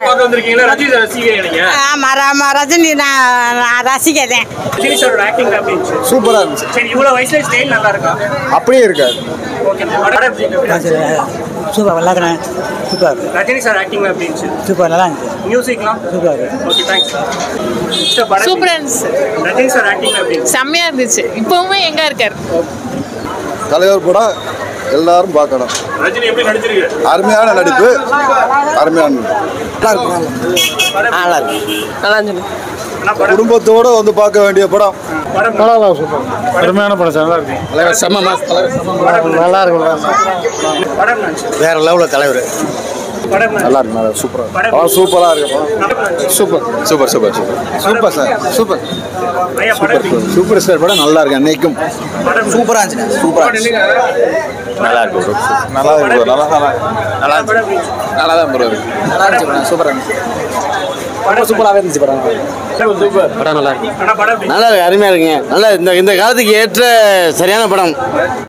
பார்க்க வந்திருக்கீங்களா? ரஜினி ரசிகை நீங்க? ஆமா ரஜினி நான் ரசிக்கிறேன். ரஜினி சார் ஆக்டிங் எப்படி இருந்துச்சு? சூப்பரா இருந்துச்சு. சரி, இவ்வளவு வயசுல ஸ்டைல் நல்லா இருக்கா? அப்படியே இருக்காது. ஓகே, படம் எப்படி இருந்துச்சு? சூப்பர் நல்லா இருக்கேன். சூப்பர். ரஜினி சார் ஆக்டிங் எப்படி இருந்துச்சு? சூப்பர் நல்லா இருந்துச்சு. மியூசிக்லாம் சூப்பர். Okay, thanks. சூப்பரா இருந்துச்சு. ரஜினி சார் ஆக்டிங் எப்படி இருந்துச்சு? செம்மையா இருந்துச்சு. இப்பவுமே எங்க இருக்காரு? தலைவர் படம் எல்லாரும் பார்க்கணும். ரஜினி எப்படி நடிச்சிருக்காரு? அருமையான நடிப்பு, அருமையான நல்லா இருக்கு. நல்லா இருந்துச்சு. குடும்பத்தோட வந்து பார்க்க வேண்டிய படம். படம் சூப்பர். அருமையான படம். நல்லா இருக்கு. நல்லா இருக்கு. படம் நினைச்சு வேற லெவலில் தலைவர். படம் நல்லா இருக்கு. நல்லா சூப்பரா சூப்பரா இருக்கு. Super super super super super sir. Super ஐயா, படம் சூப்பர் ஸ்டார் படம் நல்லா இருக்கு. அன்னைக்கும் சூப்பரா இருந்துச்சு. சூப்பரா நல்லா இருக்கு. நல்லா இருக்கு. நல்லா நல்லா நல்லா தான் ப்ரோ இருக்கு. நல்லா இருந்துச்சு. சூப்பரா இருந்துச்சு. சூப்பராகவே இருந்துச்சு படம். சூப்பர் படம். நல்லா இருக்கு. படம் நல்லா இருக்கு. அருமையா இருக்குங்க. நல்லா இந்த காலத்துக்கு ஏற்ற சரியான படம்.